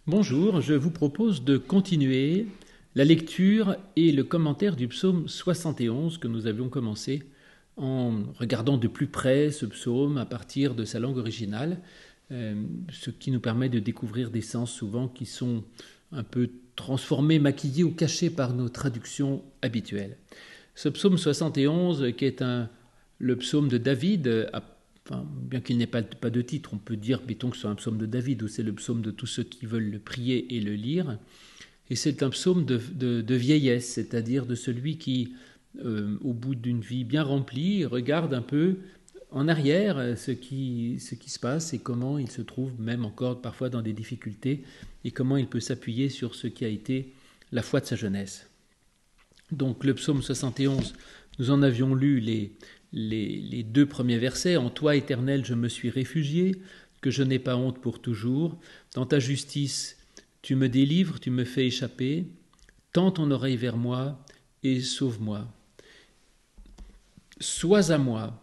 Bonjour, je vous propose de continuer la lecture et le commentaire du psaume 71 que nous avions commencé en regardant de plus près ce psaume à partir de sa langue originale, ce qui nous permet de découvrir des sens souvent qui sont un peu transformés, maquillés ou cachés par nos traductions habituelles. Ce psaume 71, qui est le psaume de David, enfin, bien qu'il n'ait pas de titre, on peut dire, mettons que c'est un psaume de David, ou c'est le psaume de tous ceux qui veulent le prier et le lire. Et c'est un psaume de vieillesse, c'est-à-dire de celui qui, au bout d'une vie bien remplie, regarde un peu en arrière ce qui se passe et comment il se trouve même encore parfois dans des difficultés et comment il peut s'appuyer sur ce qui a été la foi de sa jeunesse. Donc le psaume 71, nous en avions lu les deux premiers versets. En toi, Éternel, je me suis réfugié, que je n'ai pas honte pour toujours. Dans ta justice, tu me délivres, tu me fais échapper. Tends ton oreille vers moi et sauve-moi. Sois à moi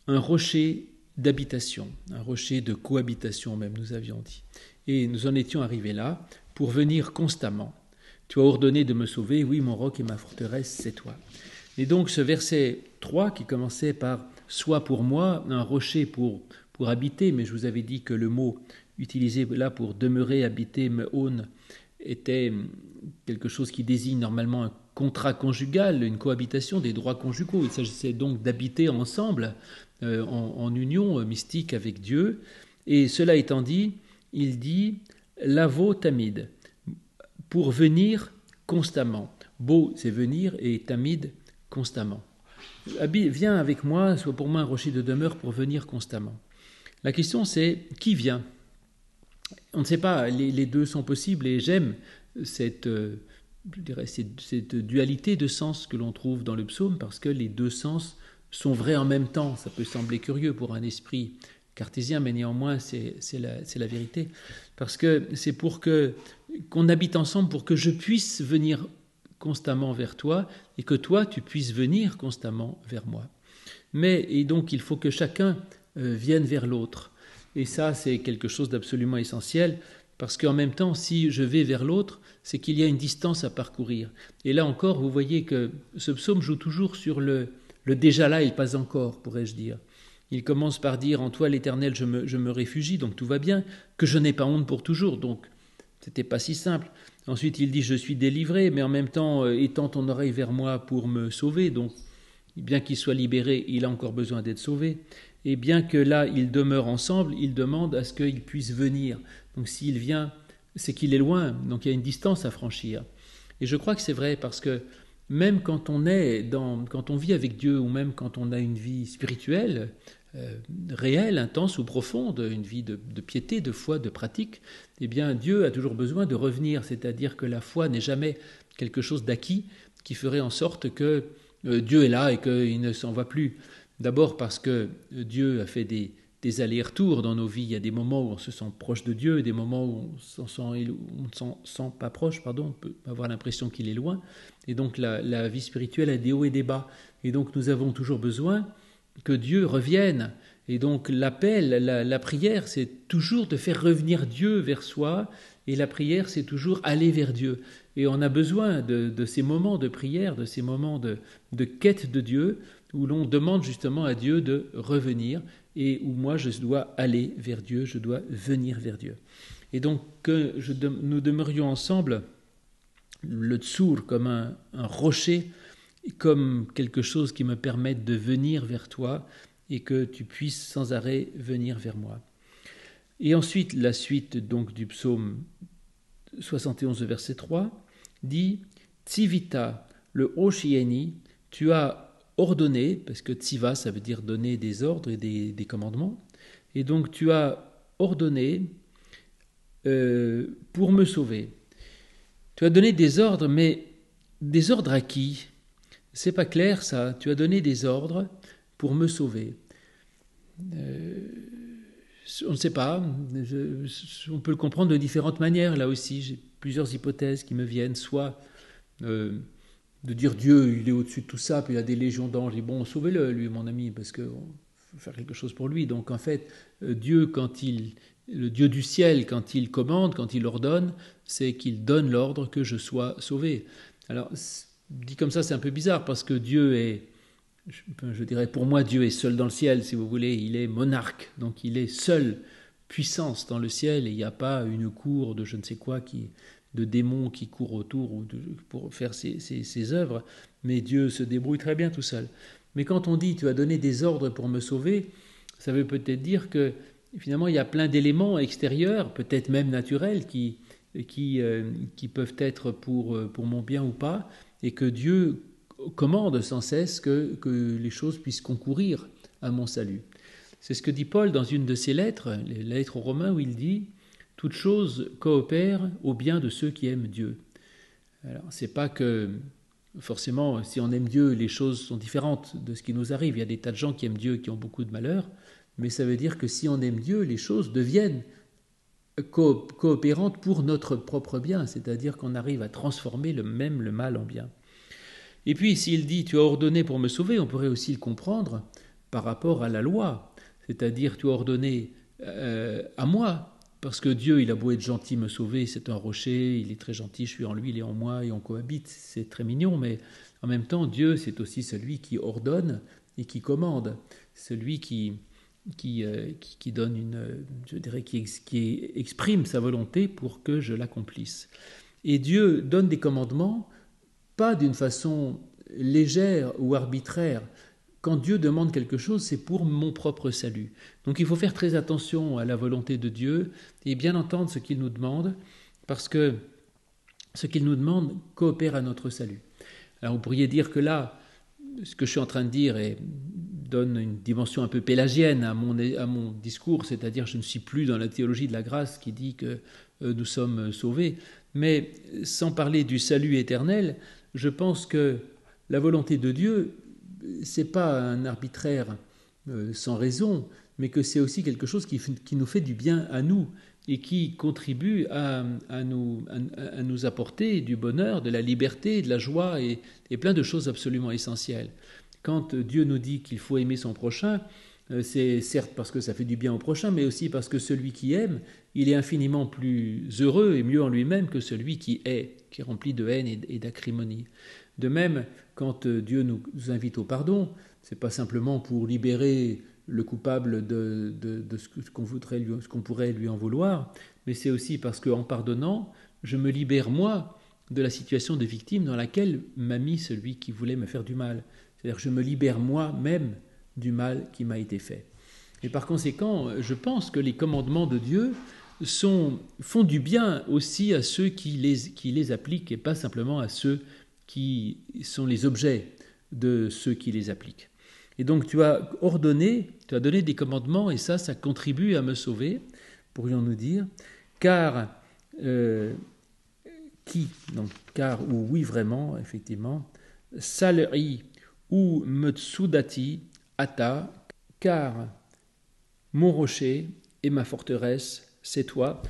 un rocher d'habitation, un rocher de cohabitation même, nous avions dit. Et nous en étions arrivés là pour venir constamment. Tu as ordonné de me sauver, oui, mon roc et ma forteresse, c'est toi. Et donc ce verset 3 qui commençait par « Sois pour moi un rocher pour habiter », mais je vous avais dit que le mot utilisé là pour demeurer, habiter, meon, était quelque chose qui désigne normalement un contrat conjugal, une cohabitation des droits conjugaux. Il s'agissait donc d'habiter ensemble en union mystique avec Dieu. Et cela étant dit, il dit « Lavo tamid », pour venir constamment. Beau, c'est venir, et tamid, constamment. Viens avec moi, sois pour moi un rocher de demeure pour venir constamment. La question c'est, qui vient? On ne sait pas, les deux sont possibles et j'aime cette dualité de sens que l'on trouve dans le psaume parce que les deux sens sont vrais en même temps. Ça peut sembler curieux pour un esprit cartésien, mais néanmoins c'est la vérité. Parce que c'est pour qu'on habite ensemble pour que je puisse venir constamment vers toi et que toi tu puisses venir constamment vers moi. Et donc il faut que chacun vienne vers l'autre. Et ça c'est quelque chose d'absolument essentiel parce qu'en même temps si je vais vers l'autre, c'est qu'il y a une distance à parcourir. Et là encore vous voyez que ce psaume joue toujours sur le déjà là et pas encore, pourrais-je dire. Il commence par dire « En toi l'Éternel je me réfugie », donc tout va bien, que je n'ai pas honte pour toujours, donc c'était pas si simple. Ensuite il dit « Je suis délivré », mais en même temps étends ton oreille vers moi pour me sauver, donc bien qu'il soit libéré, il a encore besoin d'être sauvé. Et bien que là ils demeurent ensemble, il demande à ce qu'il puisse venir. Donc s'il vient, c'est qu'il est loin, donc il y a une distance à franchir. Et je crois que c'est vrai parce que même quand on vit avec Dieu ou même quand on a une vie spirituelle, réelle, intense ou profonde, une vie de piété, de foi, de pratique, eh bien Dieu a toujours besoin de revenir, c'est-à-dire que la foi n'est jamais quelque chose d'acquis qui ferait en sorte que Dieu est là et qu'il ne s'en va plus. D'abord parce que Dieu a fait des allers-retours dans nos vies. Il y a des moments où on se sent proche de Dieu, et des moments où on ne s'en sent pas proche, on peut avoir l'impression qu'il est loin. Et donc la vie spirituelle a des hauts et des bas. Et donc nous avons toujours besoin que Dieu revienne. Et donc l'appel, la prière, c'est toujours de faire revenir Dieu vers soi. Et la prière, c'est toujours aller vers Dieu. Et on a besoin de ces moments de prière, de ces moments de quête de Dieu, où l'on demande justement à Dieu de revenir et où moi je dois aller vers Dieu, je dois venir vers Dieu. Et donc que nous demeurions ensemble, le tsour comme un rocher, comme quelque chose qui me permette de venir vers toi et que tu puisses sans arrêt venir vers moi. Et ensuite, la suite donc du psaume 71, verset 3, dit « Tsivita, le Oshieni, tu as ordonné », parce que Tsiva, ça veut dire donner des ordres et des commandements, et donc tu as ordonné pour me sauver. Tu as donné des ordres, mais des ordres à qui? C'est pas clair ça. Tu as donné des ordres pour me sauver. On ne sait pas. On peut le comprendre de différentes manières. Là aussi, j'ai plusieurs hypothèses qui me viennent. Soit de dire Dieu, il est au-dessus de tout ça, puis il y a des légions d'anges. Et bon, sauvez-le, lui, mon ami, parce qu'il faut faire quelque chose pour lui. Donc en fait, Dieu, quand il le Dieu du ciel, quand il commande, quand il ordonne, c'est qu'il donne l'ordre que je sois sauvé. Alors, dit comme ça, c'est un peu bizarre, parce que Dieu est, je dirais, pour moi, Dieu est seul dans le ciel, si vous voulez, il est monarque, donc il est seul puissance dans le ciel, et il n'y a pas une cour de je ne sais quoi, de démons qui courent autour pour faire ses œuvres, mais Dieu se débrouille très bien tout seul. Mais quand on dit « tu as donné des ordres pour me sauver », ça veut peut-être dire que finalement il y a plein d'éléments extérieurs, peut-être même naturels, qui peuvent être pour mon bien ou pas, et que Dieu commande sans cesse que les choses puissent concourir à mon salut. C'est ce que dit Paul dans une de ses lettres, les lettres aux Romains, où il dit « Toute chose coopère au bien de ceux qui aiment Dieu ». Alors, c'est pas que forcément, si on aime Dieu, les choses sont différentes de ce qui nous arrive. Il y a des tas de gens qui aiment Dieu qui ont beaucoup de malheur, mais ça veut dire que si on aime Dieu, les choses deviennent coopérantes pour notre propre bien, c'est-à-dire qu'on arrive à transformer le mal en bien. Et puis, s'il dit « tu as ordonné pour me sauver », on pourrait aussi le comprendre par rapport à la loi, c'est-à-dire « tu as ordonné à moi ». Parce que Dieu, il a beau être gentil, me sauver, c'est un rocher, il est très gentil, je suis en lui, il est en moi, et on cohabite, c'est très mignon, mais en même temps, Dieu, c'est aussi celui qui ordonne et qui commande, celui qui donne je dirais, qui exprime sa volonté pour que je l'accomplisse. Et Dieu donne des commandements, pas d'une façon légère ou arbitraire. Quand Dieu demande quelque chose, c'est pour mon propre salut. Donc il faut faire très attention à la volonté de Dieu et bien entendre ce qu'il nous demande, parce que ce qu'il nous demande coopère à notre salut. Alors vous pourriez dire que là, ce que je suis en train de dire donne une dimension un peu pélagienne à mon discours, c'est-à-dire je ne suis plus dans la théologie de la grâce qui dit que nous sommes sauvés, mais sans parler du salut éternel, je pense que la volonté de Dieu, c'est pas un arbitraire sans raison, mais que c'est aussi quelque chose qui nous fait du bien à nous et qui contribue à nous apporter du bonheur, de la liberté, de la joie et plein de choses absolument essentielles. Quand Dieu nous dit qu'il faut aimer son prochain, c'est certes parce que ça fait du bien au prochain, mais aussi parce que celui qui aime, il est infiniment plus heureux et mieux en lui-même que celui qui est rempli de haine et d'acrimonie. De même, quand Dieu nous invite au pardon, ce n'est pas simplement pour libérer le coupable de ce qu'on pourrait lui en vouloir, mais c'est aussi parce qu'en pardonnant, je me libère moi de la situation de victime dans laquelle m'a mis celui qui voulait me faire du mal. C'est-à-dire que je me libère moi-même du mal qui m'a été fait. Et par conséquent, je pense que les commandements de Dieu font du bien aussi à ceux qui les appliquent et pas simplement à ceux qui sont les objets de ceux qui les appliquent. Et donc tu as ordonné, tu as donné des commandements et ça contribue à me sauver, pourrions-nous dire, car ou oui vraiment, effectivement, salri ou metsudati ata, car mon rocher et ma forteresse, c'est toi.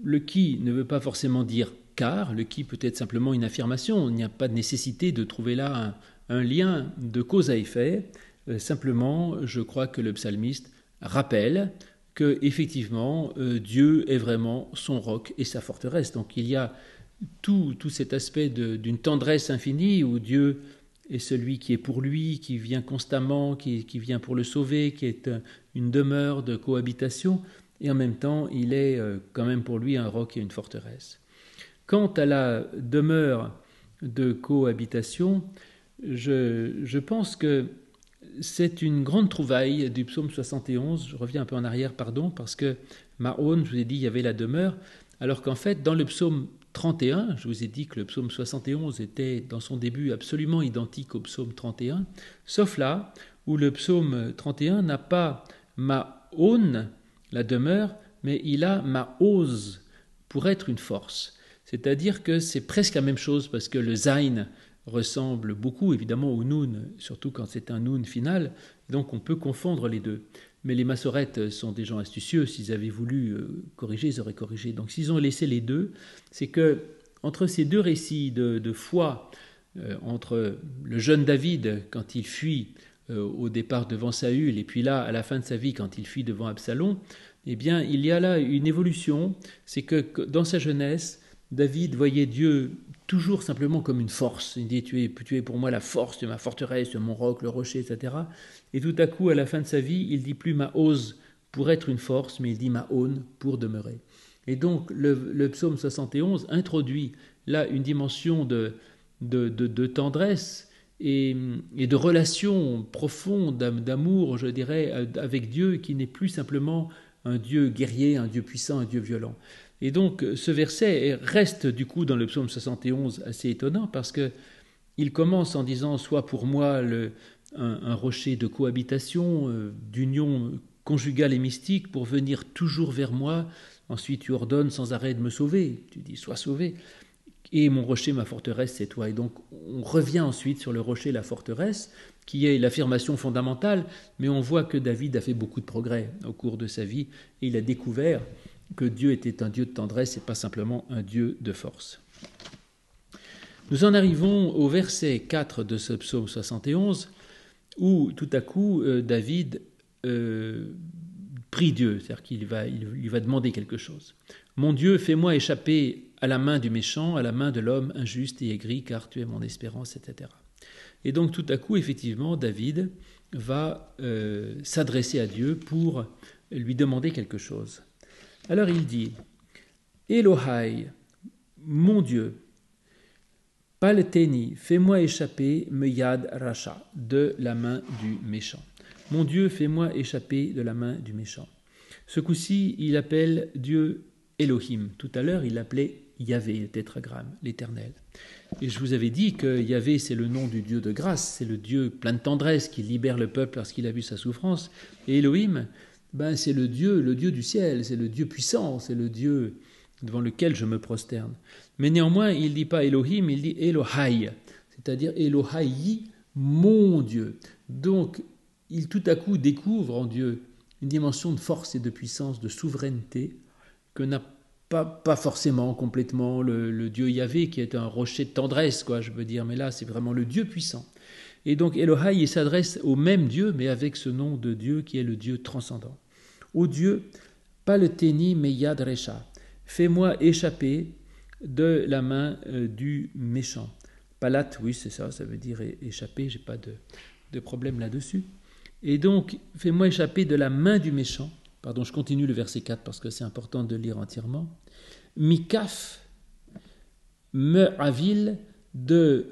Le qui ne veut pas forcément dire car, le qui peut être simplement une affirmation, il n'y a pas de nécessité de trouver là un lien de cause à effet, simplement je crois que le psalmiste rappelle que effectivement Dieu est vraiment son roc et sa forteresse. Donc il y a tout cet aspect d'une tendresse infinie où Dieu est celui qui est pour lui, qui vient constamment, qui vient pour le sauver, qui est une demeure de cohabitation, et en même temps il est quand même pour lui un roc et une forteresse. Quant à la demeure de cohabitation, je pense que c'est une grande trouvaille du psaume 71. Je reviens un peu en arrière, pardon, parce que Maon, je vous ai dit, il y avait la demeure, alors qu'en fait, dans le psaume 31, je vous ai dit que le psaume 71 était, dans son début, absolument identique au psaume 31, sauf là, où le psaume 31 n'a pas Maon, la demeure, mais il a Maoz, pour être une force. C'est-à-dire que c'est presque la même chose, parce que le Zayn ressemble beaucoup, évidemment, au Noun, surtout quand c'est un Noun final, donc on peut confondre les deux. Mais les massorettes sont des gens astucieux, s'ils avaient voulu corriger, ils auraient corrigé. Donc s'ils ont laissé les deux, c'est que entre ces deux récits de foi, entre le jeune David, quand il fuit au départ devant Saül, et puis là, à la fin de sa vie, quand il fuit devant Absalom, eh bien, il y a là une évolution. C'est que dans sa jeunesse, David voyait Dieu toujours simplement comme une force. Il dit, tu es pour moi la force, tu es ma forteresse, tu es mon roc, le rocher, etc. Et tout à coup, à la fin de sa vie, il dit plus ma ose pour être une force, mais il dit ma aune pour demeurer. Et donc, le psaume 71 introduit là une dimension de tendresse et de relation profonde, d'amour, je dirais, avec Dieu, qui n'est plus simplement un Dieu guerrier, un Dieu puissant, un Dieu violent. Et donc, ce verset reste du coup dans le psaume 71 assez étonnant parce qu'il commence en disant « Sois pour moi un rocher de cohabitation, d'union conjugale et mystique pour venir toujours vers moi. Ensuite, tu ordonnes sans arrêt de me sauver. Tu dis « Sois sauvé. » Et mon rocher, ma forteresse, c'est toi. Et donc, on revient ensuite sur le rocher, la forteresse, qui est l'affirmation fondamentale, mais on voit que David a fait beaucoup de progrès au cours de sa vie, et il a découvert que Dieu était un Dieu de tendresse et pas simplement un Dieu de force. Nous en arrivons au verset 4 de ce psaume 71, où tout à coup, David prie Dieu, c'est-à-dire qu'il va demander quelque chose. « Mon Dieu, fais-moi échapper à la main du méchant, à la main de l'homme injuste et aigri, car tu es mon espérance, etc. » Et donc tout à coup, effectivement, David va s'adresser à Dieu pour lui demander quelque chose. Alors il dit « Elohai, mon Dieu, Palteni, fais-moi échapper Meyad Racha, de la main du méchant. Mon Dieu, fais-moi échapper de la main du méchant. » Ce coup-ci, il appelle Dieu Elohim. Tout à l'heure, il l'appelait Yahvé, le tétragramme, l'Éternel. Et je vous avais dit que Yahvé, c'est le nom du Dieu de grâce, c'est le Dieu plein de tendresse qui libère le peuple lorsqu'il a vu sa souffrance. Et Elohim, c'est le Dieu du ciel, c'est le Dieu puissant, c'est le Dieu devant lequel je me prosterne. Mais néanmoins, il ne dit pas Elohim, il dit Elohai, c'est-à-dire Elohai, mon Dieu. Donc, il tout à coup découvre en Dieu une dimension de force et de puissance, de souveraineté, que n'a pas forcément complètement le Dieu Yahvé, qui est un rocher de tendresse, je veux dire, mais là, c'est vraiment le Dieu puissant. Et donc, Elohai, il s'adresse au même Dieu, mais avec ce nom de Dieu qui est le Dieu transcendant. Ô Dieu, Palteni Meyad Recha, fais-moi échapper de la main du méchant. Palat, oui, c'est ça, ça veut dire échapper, j'ai pas de problème là-dessus. Et donc, fais-moi échapper de la main du méchant. Pardon, je continue le verset 4 parce que c'est important de lire entièrement. Mikaf me'avil de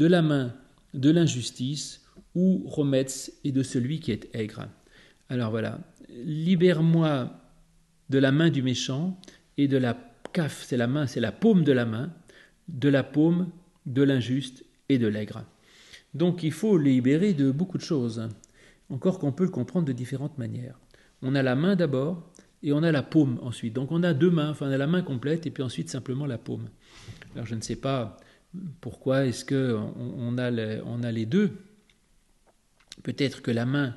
la main de l'injustice ou rometz et de celui qui est aigre. Alors voilà, libère-moi de la main du méchant et de la kaf, c'est la main, c'est la paume de la main, de la paume de l'injuste et de l'aigre. Donc il faut les libérer de beaucoup de choses, encore qu'on peut le comprendre de différentes manières. On a la main d'abord et on a la paume ensuite. Donc on a deux mains, enfin on a la main complète et puis ensuite simplement la paume. Alors je ne sais pas pourquoi est-ce qu'on a les deux. Peut-être que la main,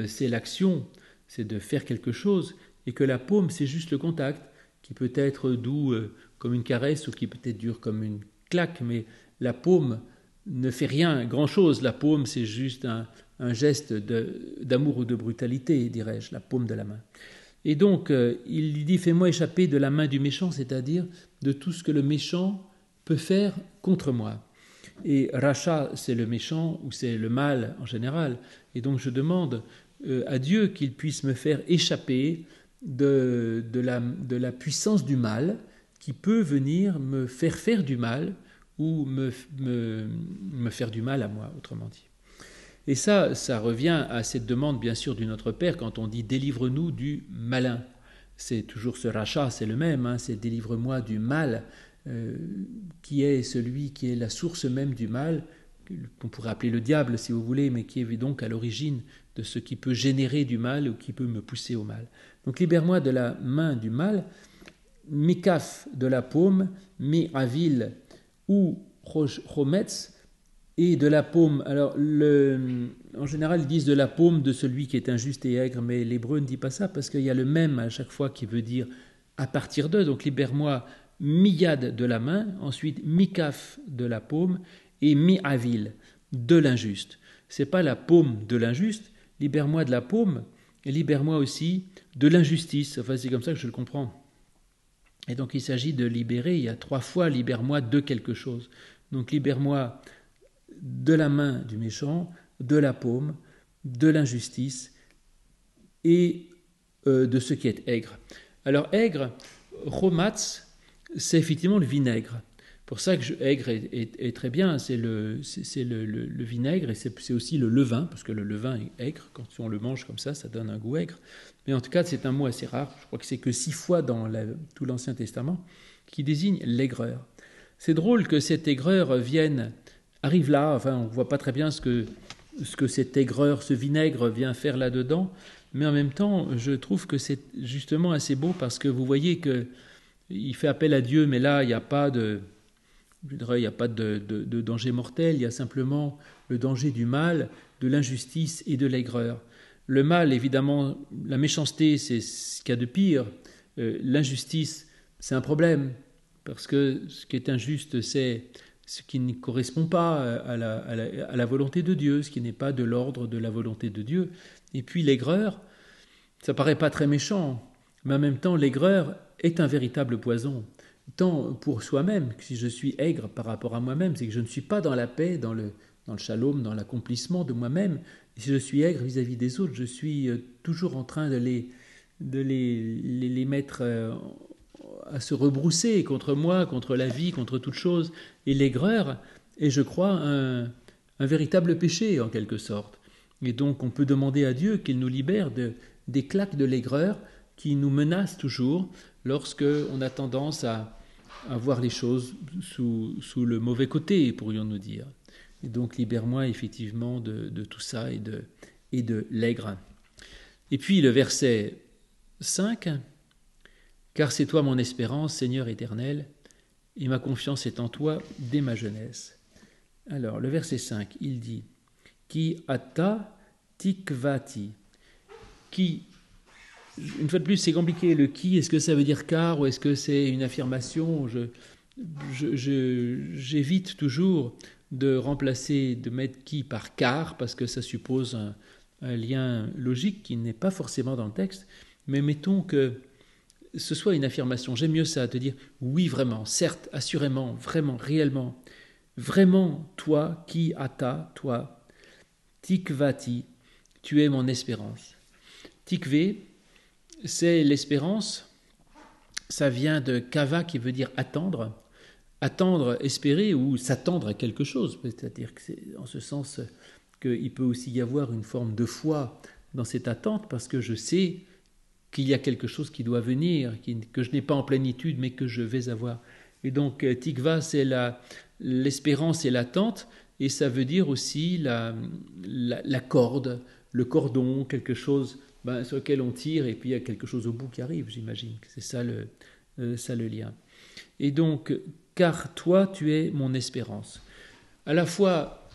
c'est l'action, c'est de faire quelque chose, et que la paume, c'est juste le contact, qui peut être doux comme une caresse ou qui peut être dur comme une claque, mais la paume ne fait rien, grand-chose. La paume, c'est juste un geste d'amour ou de brutalité, dirais-je, la paume de la main. Et donc, il lui dit « Fais-moi échapper de la main du méchant », c'est-à-dire de tout ce que le méchant peut faire contre moi. Et Racha, c'est le méchant ou c'est le mal en général. Et donc, je demande à Dieu qu'il puisse me faire échapper de la puissance du mal qui peut venir me faire du mal ou me faire du mal à moi, autrement dit. Et ça revient à cette demande, bien sûr, du Notre Père, quand on dit « délivre-nous du malin ». C'est toujours ce rachat, c'est le même, c'est « délivre-moi du mal », qui est celui qui est la source même du mal, qu'on pourrait appeler le diable, si vous voulez, mais qui est donc à l'origine de ce qui peut générer du mal ou qui peut me pousser au mal. Donc libère-moi de la main du mal, mikaf de la paume, mi-avil ou chometz, et de la paume. Alors, en général, ils disent de la paume de celui qui est injuste et aigre, mais l'hébreu ne dit pas ça parce qu'il y a le même à chaque fois qui veut dire à partir de. Donc, libère-moi miyad de la main, ensuite mikaf de la paume et mi-avil de l'injuste. C'est pas la paume de l'injuste, libère-moi de la paume. et libère-moi aussi de l'injustice. Enfin, c'est comme ça que je le comprends. Et donc il s'agit de libérer, il y a 3 fois libère-moi de quelque chose. Donc libère-moi de la main du méchant, de la paume, de l'injustice et de ce qui est aigre. Alors aigre, chomatz, c'est effectivement le vinaigre. Pour ça que aigre est très bien, c'est le vinaigre et c'est aussi le levain, parce que le levain est aigre, quand on le mange comme ça donne un goût aigre. Mais en tout cas, c'est un mot assez rare, je crois que c'est que 6 fois dans tout l'Ancien Testament, qui désigne l'aigreur. C'est drôle que cette aigreur arrive là, enfin on ne voit pas très bien ce que cette aigreur, ce vinaigre vient faire là-dedans, mais en même temps, je trouve que c'est justement assez beau parce que vous voyez qu'il fait appel à Dieu, mais là, il n'y a pas de danger mortel, il y a simplement le danger du mal, de l'injustice et de l'aigreur. Le mal, évidemment, la méchanceté, c'est ce qu'il y a de pire. L'injustice, c'est un problème, parce que ce qui est injuste, c'est ce qui ne correspond pas à la volonté de Dieu, ce qui n'est pas de l'ordre de la volonté de Dieu. Et puis l'aigreur, ça paraît pas très méchant, mais en même temps, l'aigreur est un véritable poison. Tant pour soi-même, que si je suis aigre par rapport à moi-même, c'est que je ne suis pas dans la paix, dans le shalom, dans l'accomplissement de moi-même. Et si je suis aigre vis-à-vis des autres, je suis toujours en train de les mettre à se rebrousser contre moi, contre la vie, contre toute chose. Et l'aigreur est, je crois, un véritable péché, en quelque sorte. Et donc, on peut demander à Dieu qu'il nous libère des claques de l'aigreur qui nous menacent toujours lorsque on a tendance à voir les choses sous le mauvais côté, pourrions-nous dire. Et donc, libère-moi effectivement de tout ça et de l'aigre. Et puis, le verset 5, « Car c'est toi mon espérance, Seigneur éternel, et ma confiance est en toi dès ma jeunesse. » Alors, le verset 5, il dit « Ki ata tikvati » qui, une fois de plus, c'est compliqué. Le qui, est-ce que ça veut dire car ou est-ce que c'est une affirmation? J'évite toujours de mettre qui par car parce que ça suppose un lien logique qui n'est pas forcément dans le texte. Mais mettons que ce soit une affirmation. J'aime mieux ça, te dire oui, vraiment, certes, assurément, vraiment, réellement, vraiment, toi, qui ata, toi, tikvati, tu es mon espérance. Tikvé, c'est l'espérance, ça vient de kava qui veut dire attendre, espérer ou s'attendre à quelque chose, c'est-à-dire que c'est en ce sens qu'il peut aussi y avoir une forme de foi dans cette attente parce que je sais qu'il y a quelque chose qui doit venir, que je n'ai pas en plénitude mais que je vais avoir. Et donc tikva c'est l'espérance et l'attente et ça veut dire aussi la corde, le cordon, quelque chose sur lequel on tire et puis il y a quelque chose au bout qui arrive, j'imagine. C'est ça le lien. Et donc, car toi, tu es mon espérance. À la fois,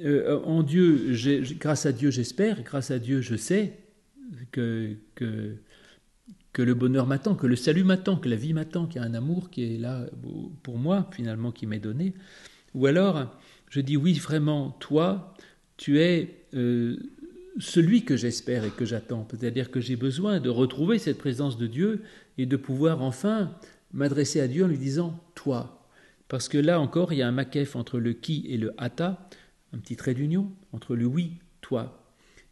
en Dieu, grâce à Dieu, j'espère, grâce à Dieu, je sais que le bonheur m'attend, que le salut m'attend, que la vie m'attend, qu'il y a un amour qui est là pour moi, finalement, qui m'est donné. Ou alors, je dis oui, vraiment, toi, tu es celui que j'espère et que j'attends. C'est-à-dire que j'ai besoin de retrouver cette présence de Dieu et de pouvoir enfin m'adresser à Dieu en lui disant « toi ». Parce que là encore, il y a un makef entre le qui et le hata, un petit trait d'union, entre le oui, toi.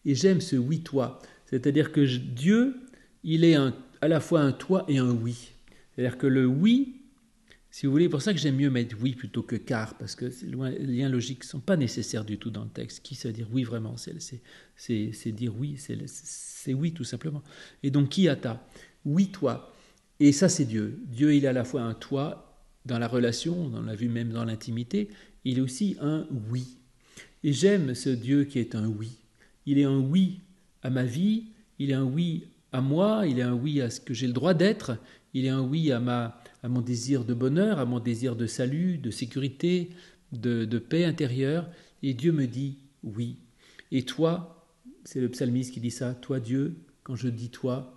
Et j'aime ce oui, toi. C'est-à-dire que Dieu, il est à la fois un toi et un oui. C'est-à-dire que le oui, si vous voulez, pour ça que j'aime mieux mettre oui plutôt que car, parce que les liens logiques ne sont pas nécessaires du tout dans le texte. Qui ça veut dire oui vraiment, c'est dire oui, c'est oui tout simplement. Et donc qui ata, oui toi. Et ça c'est Dieu. Dieu il est à la fois un toi dans la relation, on l'a vu même dans l'intimité, il est aussi un oui. Et j'aime ce Dieu qui est un oui. Il est un oui à ma vie, il est un oui à moi, il est un oui à ce que j'ai le droit d'être, il est un oui à mon désir de bonheur, à mon désir de salut, de sécurité, de paix intérieure. Et Dieu me dit oui. Et toi, c'est le psalmiste qui dit ça, toi Dieu, quand je dis toi,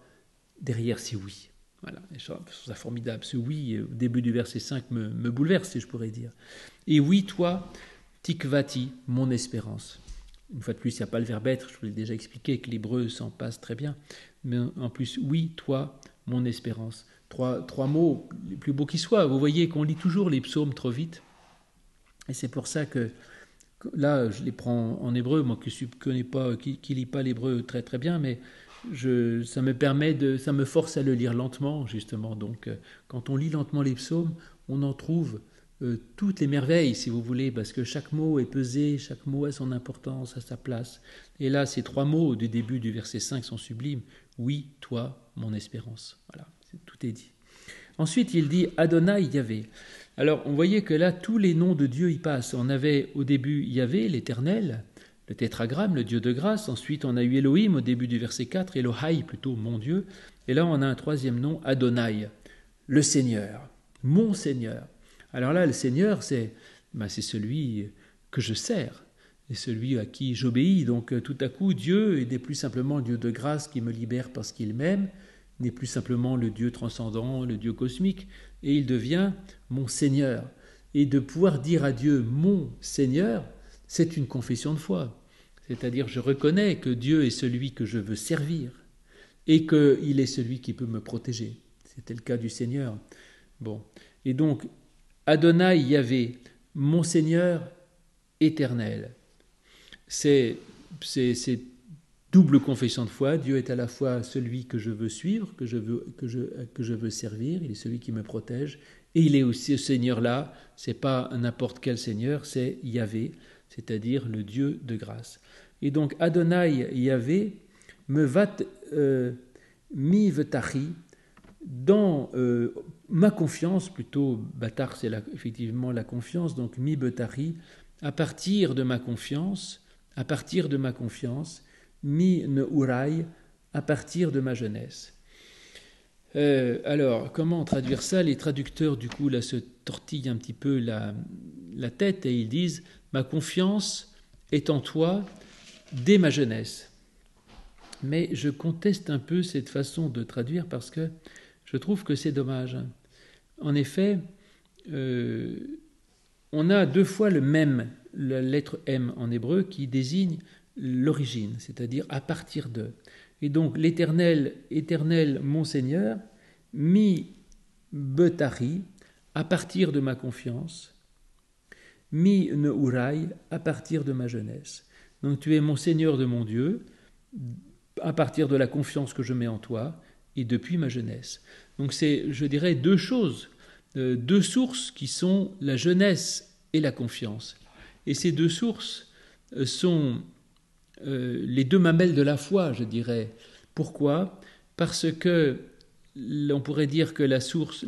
derrière c'est oui. Voilà, je trouve ça formidable. Ce oui, au début du verset 5, me bouleverse, si je pourrais dire. Et oui, toi, tikvati, mon espérance. Une fois de plus, il n'y a pas le verbe être, je vous l'ai déjà expliqué, que l'hébreu s'en passe très bien. Mais en plus, oui, toi, mon espérance. Trois mots, les plus beaux qui soient. Vous voyez qu'on lit toujours les psaumes trop vite. Et c'est pour ça que là, je les prends en hébreu, moi qui connais pas, qui lis pas l'hébreu très très bien, mais ça me force à le lire lentement, justement. Donc, quand on lit lentement les psaumes, on en trouve toutes les merveilles, si vous voulez, parce que chaque mot est pesé, chaque mot a son importance, a sa place. Et là, ces 3 mots du début du verset 5 sont sublimes. Oui, toi, mon espérance. Voilà, tout est dit. Ensuite, il dit Adonai Yahvé. Alors, on voyait que là, tous les noms de Dieu y passent. On avait au début Yahvé, l'Éternel, le tétragramme, le Dieu de grâce. Ensuite, on a eu Elohim au début du verset 4, Elohai plutôt, mon Dieu. Et là, on a un 3e nom, Adonai, le Seigneur, mon Seigneur. Alors là, le Seigneur, c'est celui que je sers, et celui à qui j'obéis. Donc tout à coup, Dieu n'est plus simplement le Dieu de grâce qui me libère parce qu'il m'aime, n'est plus simplement le Dieu transcendant, le Dieu cosmique, et il devient mon Seigneur. Et de pouvoir dire à Dieu « mon Seigneur », c'est une confession de foi. C'est-à-dire, je reconnais que Dieu est celui que je veux servir, et qu'il est celui qui peut me protéger. C'était le cas du Seigneur. Bon, et donc, Adonai Yahvé, mon Seigneur éternel. C'est double confession de foi. Dieu est à la fois celui que je veux suivre, que je veux servir, il est celui qui me protège, et il est aussi ce Seigneur-là, c'est pas n'importe quel Seigneur, c'est Yahvé, c'est-à-dire le Dieu de grâce. Et donc Adonai Yahvé me vat mi vetachi, dans ma confiance, plutôt Batar c'est effectivement la confiance, donc mi betari, à partir de ma confiance, mi neurai, à partir de ma jeunesse. Alors, comment traduire ça? Les traducteurs, du coup, là, se tortillent un petit peu la tête et ils disent « Ma confiance est en toi dès ma jeunesse ». Mais je conteste un peu cette façon de traduire parce que je trouve que c'est dommage. En effet, on a 2 fois le même, la lettre M en hébreu, qui désigne l'origine, c'est-à-dire à partir de. Et donc l'Éternel, éternel mon Seigneur, mi betari, à partir de ma confiance, mi neurai, à partir de ma jeunesse. Donc tu es mon Seigneur de mon Dieu, à partir de la confiance que je mets en toi, et depuis ma jeunesse. Donc c'est, je dirais, 2 choses, 2 sources qui sont la jeunesse et la confiance. Et ces 2 sources sont les 2 mamelles de la foi, je dirais. Pourquoi? Parce que on pourrait dire que la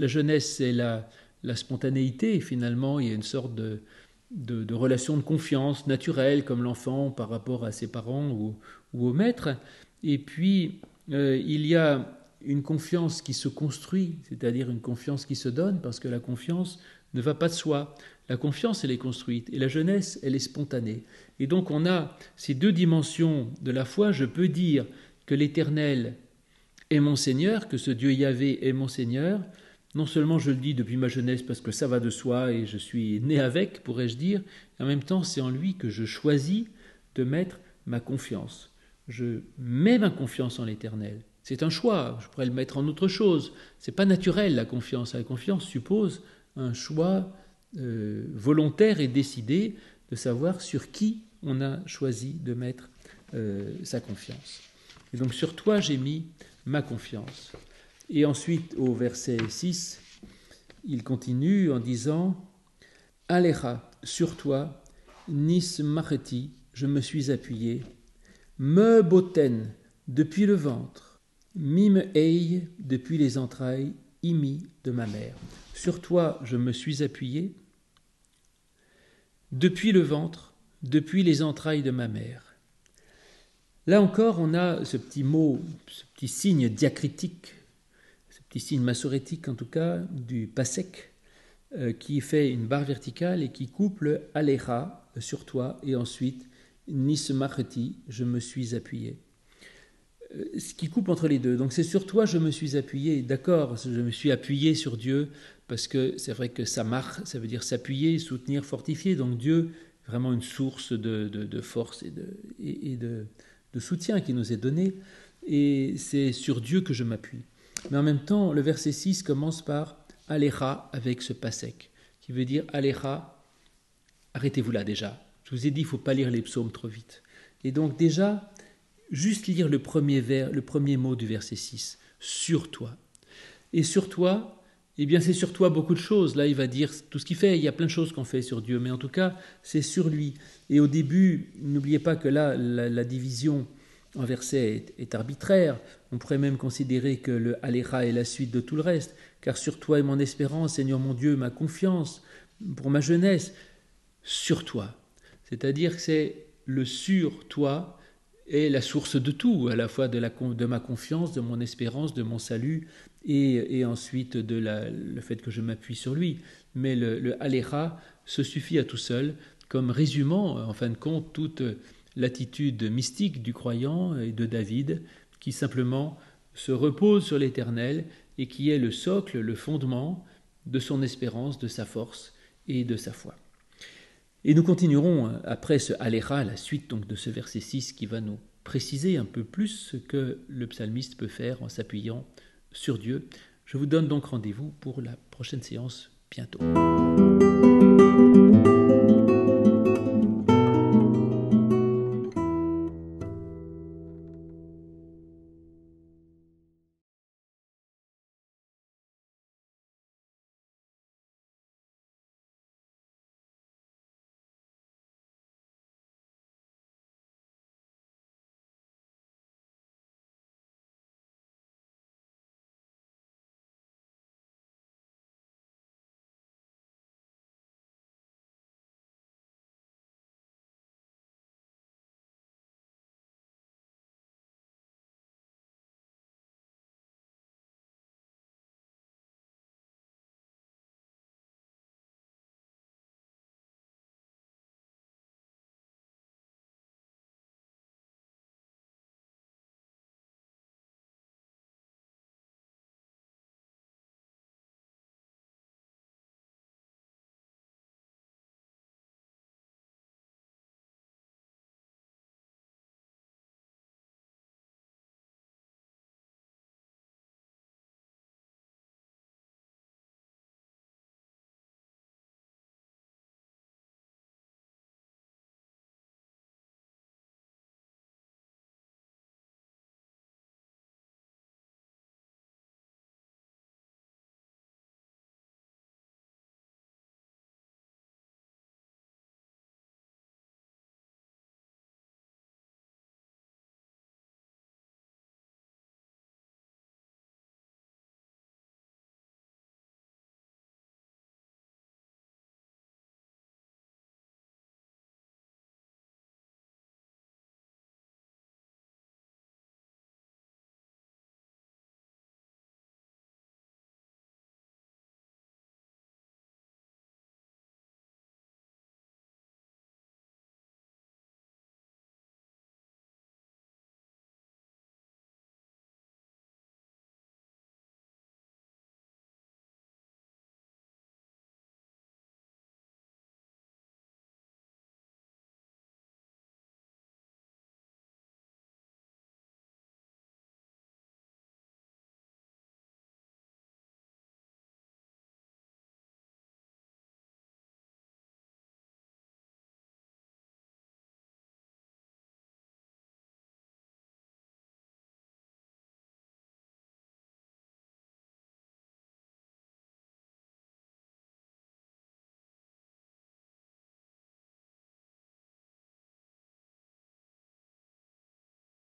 jeunesse, c'est la spontanéité. Finalement, il y a une sorte de relation de confiance naturelle, comme l'enfant par rapport à ses parents ou au maître. Et puis, il y a une confiance qui se construit, c'est-à-dire une confiance qui se donne, parce que la confiance ne va pas de soi. La confiance, elle est construite, et la jeunesse, elle est spontanée. Et donc, on a ces 2 dimensions de la foi. Je peux dire que l'Éternel est mon Seigneur, que ce Dieu Yahvé est mon Seigneur. Non seulement je le dis depuis ma jeunesse parce que ça va de soi et je suis né avec, pourrais-je dire, en même temps, c'est en lui que je choisis de mettre ma confiance. Je mets ma confiance en l'Éternel. C'est un choix, je pourrais le mettre en autre chose. Ce n'est pas naturel, la confiance. La confiance suppose un choix volontaire et décidé de savoir sur qui on a choisi de mettre sa confiance. Et donc sur toi, j'ai mis ma confiance. Et ensuite, au verset 6, il continue en disant « Alecha, sur toi, nis macheti, je me suis appuyé, me boten, depuis le ventre, mime ei, depuis les entrailles, imi, de ma mère. Sur toi, je me suis appuyé, depuis le ventre, depuis les entrailles de ma mère. » Là encore, on a ce petit mot, ce petit signe diacritique, ce petit signe massorétique en tout cas, du pasek, qui fait une barre verticale et qui couple alecha, sur toi, et ensuite nismacheti, je me suis appuyé. Ce qui coupe entre les deux. Donc c'est sur toi je me suis appuyé, d'accord, je me suis appuyé sur Dieu, parce que c'est vrai que samach, ça veut dire s'appuyer, soutenir, fortifier, donc Dieu vraiment une source de force et de soutien qui nous est donnée. Et c'est sur Dieu que je m'appuie. Mais en même temps, le verset 6 commence par « Alecha » avec ce pasek, qui veut dire « Alecha », arrêtez-vous là déjà. Je vous ai dit, il ne faut pas lire les psaumes trop vite. Et donc déjà, juste lire le premier mot du verset 6, « Sur toi ». Et sur toi, eh bien c'est sur toi beaucoup de choses. Là, il va dire tout ce qu'il fait. Il y a plein de choses qu'on fait sur Dieu, mais en tout cas, c'est sur lui. Et au début, n'oubliez pas que là, la division en versets est arbitraire. On pourrait même considérer que le Alecha est la suite de tout le reste. Car sur toi est mon espérance, Seigneur mon Dieu, ma confiance pour ma jeunesse. Sur toi. C'est-à-dire que c'est le sur toi est la source de tout, à la fois de ma confiance, de mon espérance, de mon salut, et ensuite le fait que je m'appuie sur lui. Mais le Alecha se suffit à tout seul, comme résumant, en fin de compte, toute l'attitude mystique du croyant et de David, qui simplement se repose sur l'Éternel et qui est le socle, le fondement de son espérance, de sa force et de sa foi. Et nous continuerons après ce Alecha, la suite donc de ce verset 6 qui va nous préciser un peu plus ce que le psalmiste peut faire en s'appuyant sur Dieu. Je vous donne donc rendez-vous pour la prochaine séance bientôt.